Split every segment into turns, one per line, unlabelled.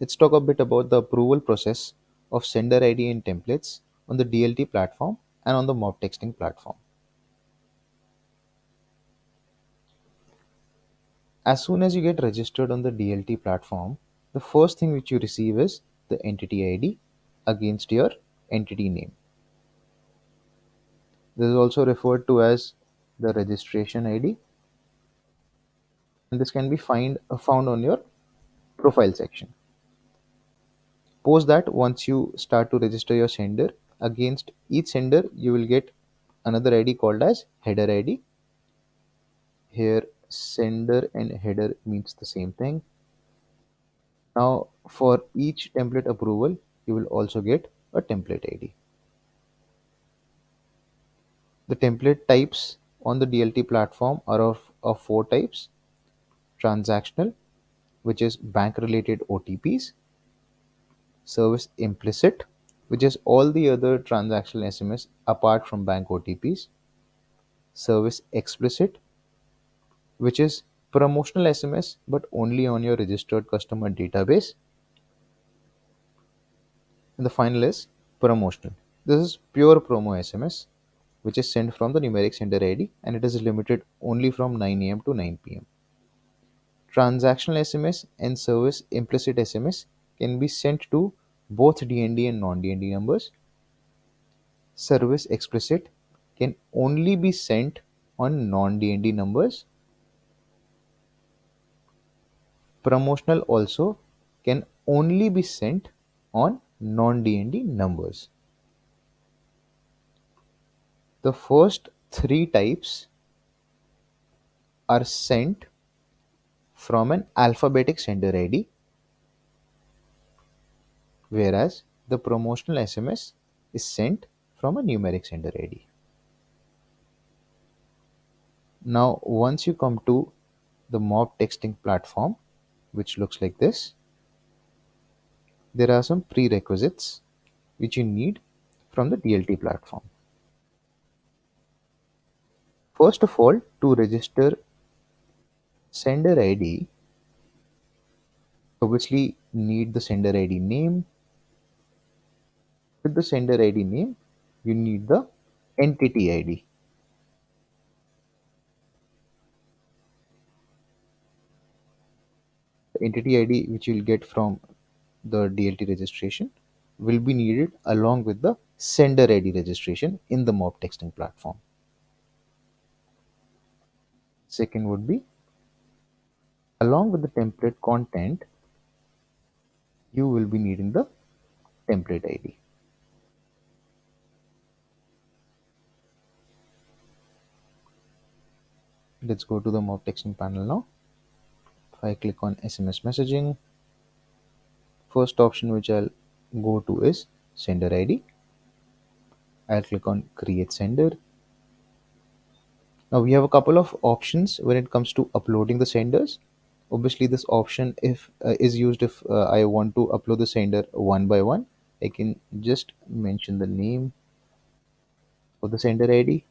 Let's talk a bit about the approval process of sender ID and templates on the DLT platform and on the mob texting platform. As soon as you get registered on the DLT platform, the first thing which you receive is the entity ID against your entity name. This is also referred to as the registration ID, and this can be found on your profile section. Post that, once you start to register your sender, against each sender you will get another ID called as header ID. Here sender and header means the same thing. Now for each template approval you will also get a template ID. The template types on the DLT platform are of four types: transactional, which is bank related OTPs; service implicit, which is all the other transactional SMS apart from bank OTPs; service explicit, which is promotional SMS but only on your registered customer database; and the final is promotional. This is pure promo SMS, which is sent from the numeric sender ID and it is limited only from 9 a.m. to 9 p.m. Transactional SMS and service implicit SMS can be sent to both DND and non-DND numbers. Service explicit can only be sent on non-DND numbers. Promotional also can only be sent on non-DND numbers. The first three types are sent from an alphabetic sender ID, whereas the promotional SMS is sent from a numeric sender ID. Now, once you come to the mob texting platform, which looks like this, there are some prerequisites which you need from the DLT platform. First of all, to register sender ID, obviously need the sender ID name. With the sender ID name, you need the entity ID. The entity ID which you'll get from the DLT registration will be needed along with the sender ID registration in the mob texting platform. Second would be, along with the template content, you will be needing the template ID. Let's go to the mob texting panel now. If I click on SMS messaging, first option which I'll go to is sender ID. I'll click on create sender. Now we have a couple of options when it comes to uploading the senders. Obviously this option if is used if I want to upload the sender one by one. I can just mention the name of the sender ID.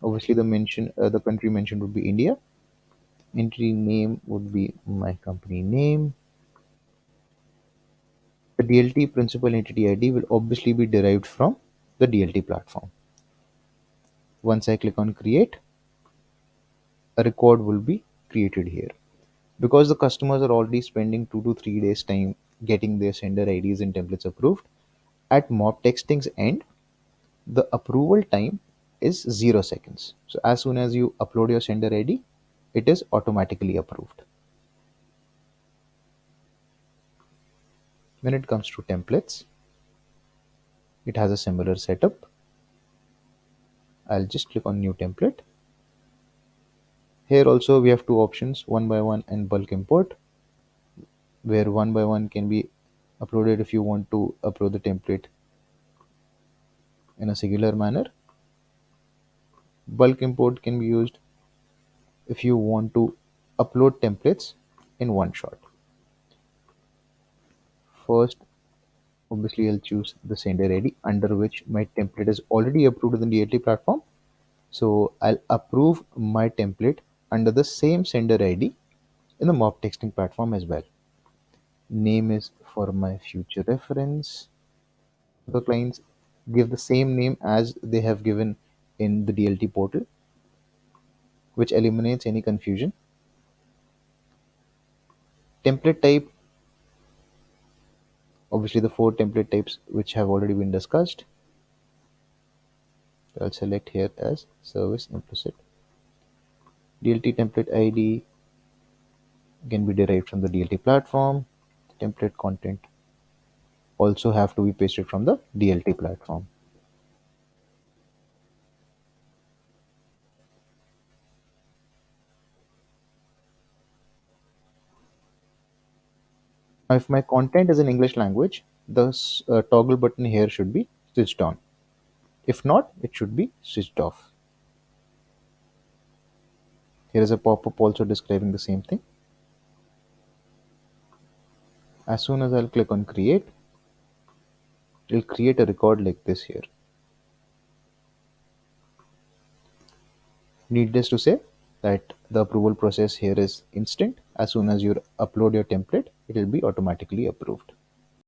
Obviously the country mentioned would be India. Entity name would be my company name. The DLT principal entity ID will obviously be derived from the DLT platform. Once I click on create, a record will be created here. Because the customers are already spending 2 to 3 days time getting their sender IDs and templates approved, at mob texting's end, the approval time is 0 seconds. So as soon as you upload your sender ID, it is automatically approved. When it comes to templates, it has a similar setup. I'll just click on new template. Here also we have two options, one by one and bulk import, where one by one can be uploaded if you want to upload the template in a singular manner. Bulk import can be used if you want to upload templates in one shot. First, obviously I'll choose the sender ID under which my template is already approved in the DLT platform. So I'll approve my template under the same sender ID in the mob texting platform as well. Name is for my future reference. The clients give the same name as they have given in the DLT portal, which eliminates any confusion. Template type, obviously the four template types which have already been discussed. I'll select here as service implicit. DLT template ID can be derived from the DLT platform. Template content also have to be pasted from the DLT platform. Now, if my content is in English language, the toggle button here should be switched on. If not, it should be switched off. Here is a pop-up also describing the same thing. As soon as I'll click on create, it'll create a record like this here. Needless to say that the approval process here is instant. As soon as you upload your template, it will be automatically approved.